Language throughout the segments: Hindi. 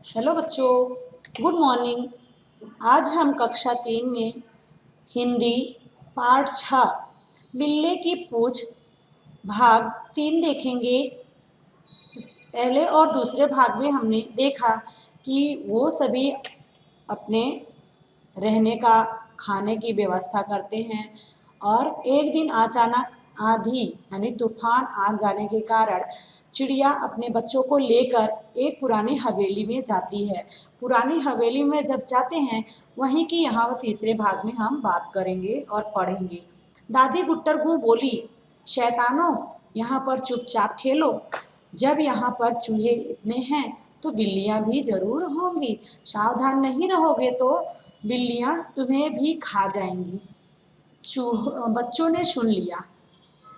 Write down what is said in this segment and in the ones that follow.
हेलो बच्चों, गुड मॉर्निंग। आज हम कक्षा 3 में हिंदी पाठ 6 बिल्ली की पूछ भाग 3 देखेंगे। पहले और दूसरे भाग में हमने देखा कि वो सभी अपने रहने का खाने की व्यवस्था करते हैं और एक दिन अचानक आंधी यानी तूफान आ जाने के कारण चिड़िया अपने बच्चों को लेकर एक पुरानी हवेली में जाती है। पुरानी हवेली में जब जाते हैं वहीं की यहाँ तीसरे भाग में हम बात करेंगे और पढ़ेंगे। दादी गुट्टर गू बोली, शैतानों, यहाँ पर चुपचाप खेलो। जब यहाँ पर चूहे इतने हैं तो बिल्लियाँ भी जरूर होंगी। सावधान नहीं रहोगे तो बिल्लियाँ तुम्हें भी खा जाएंगी। बच्चों ने सुन लिया।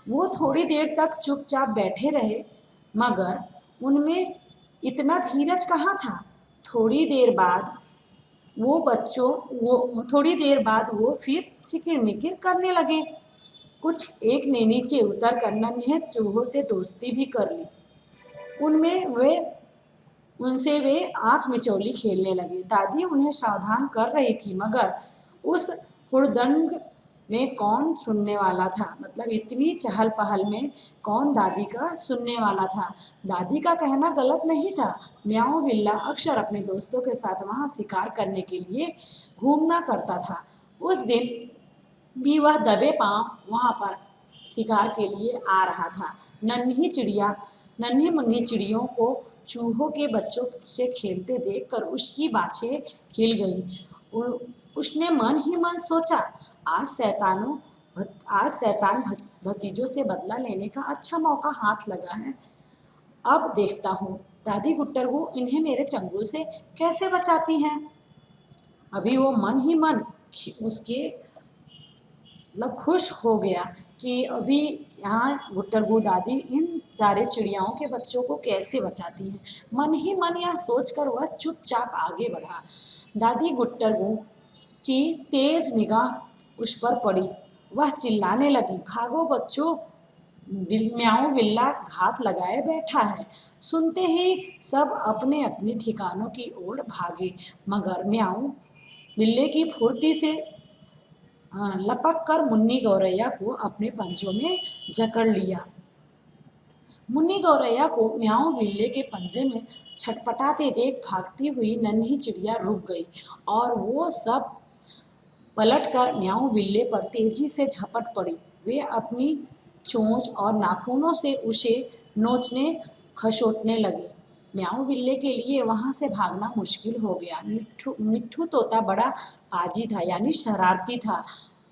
वो थोड़ी देर तक चुपचाप बैठे रहे, मगर उनमें इतना धीरज कहाँ था। थोड़ी देर बाद वो फिर चिकिर-मिकिर करने लगे। कुछ एक ने नीचे उतर कर नन्हे चूहों से दोस्ती भी कर ली। उनसे वे आंख मिचौली खेलने लगे। दादी उन्हें सावधान कर रही थी, मगर उस हुड़दंग में कौन सुनने वाला था। मतलब इतनी चहल पहल में कौन दादी का सुनने वाला था। दादी का कहना गलत नहीं था। म्याऊं बिल्ला अक्सर अपने दोस्तों के साथ वहां शिकार करने के लिए घूमना करता था। उस दिन भी वह दबे पांव वहां पर शिकार के लिए आ रहा था। नन्ही मुन्नी चिड़ियों को चूहों के बच्चों से खेलते देखकर उसकी बाछें खिल गई। उसने मन ही मन सोचा, आज शैतान भतीजों से बदला लेने का अच्छा मौका हाथ लगा है। अब देखता हूँ दादी गुट्टर को इन्हें मेरे चंगुल से कैसे बचाती हैं। अभी वो मन ही मन उसके मतलब खुश हो गया कि अभी यहाँ गुट्टरगू दादी इन सारे चिड़ियाओं के बच्चों को कैसे बचाती है। मन ही मन यह सोचकर वह चुपचाप आगे बढ़ा। दादी गुट्टरगू की तेज निगाह उस पर पड़ी। वह चिल्लाने लगी, भागो बच्चों, म्याऊं बिल्ला घात लगाए बैठा है। सुनते ही सब अपने अपने ठिकानों की ओर भागे, मगर म्याऊं बिल्ले की फुर्ती से लपक कर मुन्नी गौरैया को अपने पंजों में जकड़ लिया। मुन्नी गौरैया को म्याऊं बिल्ले के पंजे में छटपटाते देख भागती हुई नन्ही चिड़िया रुक गई और वो सब पलटकर म्याऊं बिल्ले पर तेजी से झपट पड़ी। वे अपनी चोंच और नाखूनों से उसे नोचने खसोटने लगी। म्याऊं बिल्ले के लिए वहां से भागना मुश्किल हो गया। मिट्ठू तोता बड़ा पाजी था यानी शरारती था।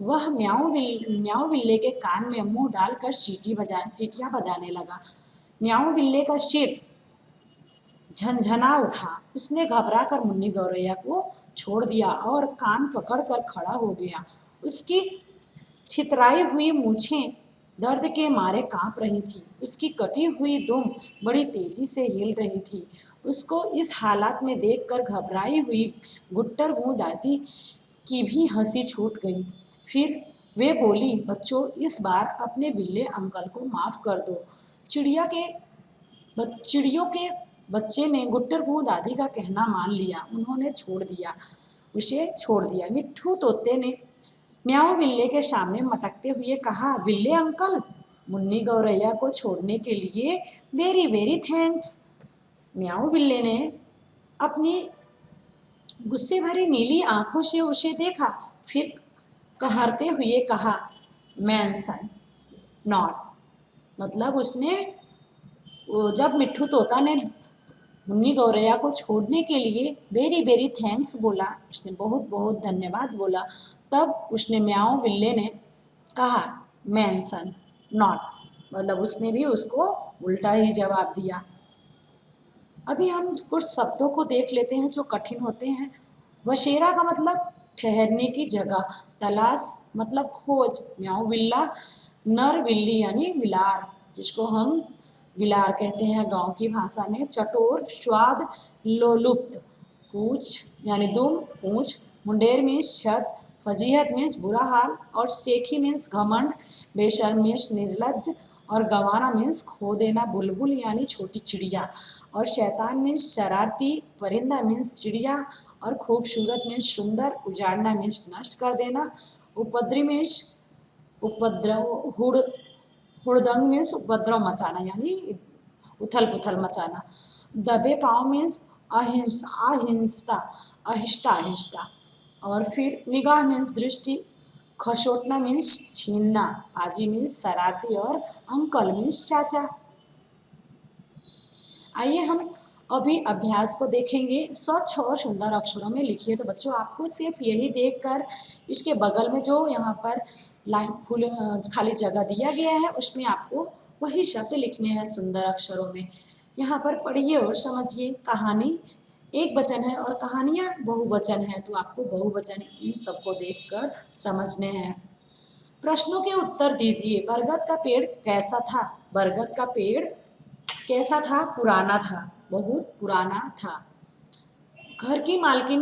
वह म्याऊं बिल्ले के कान में मुंह डालकर सीटियां बजाने लगा। म्याऊं बिल्ले का सिर झनझना उठा। उसने घबराकर मुन्नी गौरैया को छोड़ दिया और कान पकड़कर खड़ा हो गया। उसकी छितराई हुई मूछें दर्द के मारे कांप रही थी। उसकी कटी हुई दुम बड़ी तेजी से हिल रही थी। उसको इस हालत में देखकर घबराई हुई गुट्टरगू दादी की भी हंसी छूट गई। फिर वे बोली, बच्चों, इस बार अपने बिल्ले अंकल को माफ कर दो। चिड़ियों के बच्चे ने गुट्टरगू दादी का कहना मान लिया। उसे छोड़ दिया। मिट्ठू तोते ने म्याऊं बिल्ले के सामने मटकते हुए कहा, बिल्ले अंकल, मुन्नी गौरैया को छोड़ने के लिए वेरी वेरी थैंक्स। म्याऊं बिल्ले ने अपनी गुस्से भरी नीली आंखों से उसे देखा, फिर कहरते हुए कहा, मेंशन नॉट। मतलब उसने जब मिट्ठू तोता ने मुन्नी गौरैया को छोड़ने के लिए वेरी वेरी थैंक्स बोला, उसने बहुत बहुत धन्यवाद बोला, तब उसने म्याऊं बिल्ले ने कहा मेंशन नॉट। मतलब उसने भी उसको उल्टा ही जवाब दिया। अभी हम कुछ शब्दों को देख लेते हैं जो कठिन होते हैं। वशेरा का मतलब ठहरने की जगह, तलाश मतलब खोज। म्याऊं बिल्ला नर बिल्ली यानी बिलार, जिसको हम बिलार कहते हैं गांव की भाषा में। चटोर, स्वाद, लोलुप्त, पूछ यानी दुम, पूछ। मुंडेर मीन्स छत, फजीहत मीन्स बुरा हाल और शेखी मीन्स घमंड, बेशर्म मीन्स निर्लज्ज और गंवाना मीन्स खो देना, बुलबुल यानी छोटी चिड़िया, और शैतान मीन्स शरारती, परिंदा मीन्स चिड़िया, और खूबसूरत मीन्स सुंदर, उजाड़ना मीन्स नष्ट कर देना, उपद्रवी मीन्स उपद्रव, हुड़दंग मीन्स उपद्रव मचाना यानी उथल पुथल मचाना, दबे पाँव मीन्स अहिंसता, अहिंसता अहिंसता, और फिर निगाह मीन्स दृष्टि, खसोटना मीन्स छीनना, पाजी मीन्स शरारती, और अंकल मीन्स चाचा। आइए हम अभी अभ्यास को देखेंगे। स्वच्छ और सुंदर अक्षरों में लिखिए। तो बच्चों आपको सिर्फ यही देखकर इसके बगल में जो यहाँ पर लाइन खाली जगह दिया गया है उसमें आपको वही शब्द लिखने हैं सुंदर अक्षरों में। यहाँ पर पढ़िए और समझिए। कहानी एक वचन है और कहानियाँ बहुवचन है, तो आपको बहुवचन इन सबको देखकर समझने हैं। प्रश्नों के उत्तर दीजिए। बरगद का पेड़ कैसा था? बरगद का पेड़ कैसा था? पुराना था, बहुत पुराना था। घर की मालकिन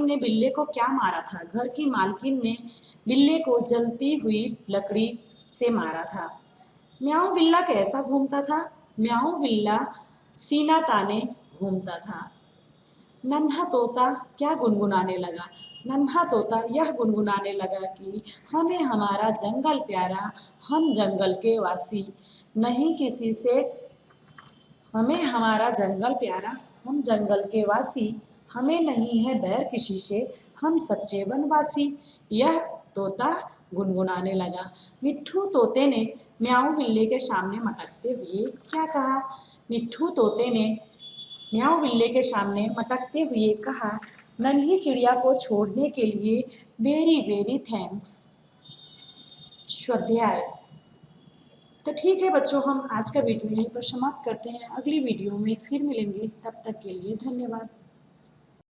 ने बिल्ले को क्या मारा था? घर की मालकिन ने बिल्ले को जलती हुई लकड़ी से मारा था। म्याऊं बिल्ला कैसा घूमता था? म्याऊं बिल्ला सीना ताने घूमता था। नन्हा तोता क्या गुनगुनाने लगा? नन्हा तोता यह गुनगुनाने लगा कि हमें हमारा जंगल प्यारा, हम जंगल के वासी, नहीं किसी से, हमें हमारा जंगल प्यारा, हम जंगल के वासी, हमें नहीं है बैर किसी से, हम सच्चे वनवासी। यह तोता गुनगुनाने लगा। मिट्ठू तोते ने म्याऊं बिल्ले के सामने मटकते हुए क्या कहा? मिट्ठू तोते ने म्याऊं बिल्ले के सामने मटकते हुए कहा, नन्ही चिड़िया को छोड़ने के लिए वेरी वेरी थैंक्स। स्वाध्याय। तो ठीक है बच्चों, हम आज का वीडियो यहीं पर समाप्त करते हैं। अगली वीडियो में फिर मिलेंगे, तब तक के लिए धन्यवाद।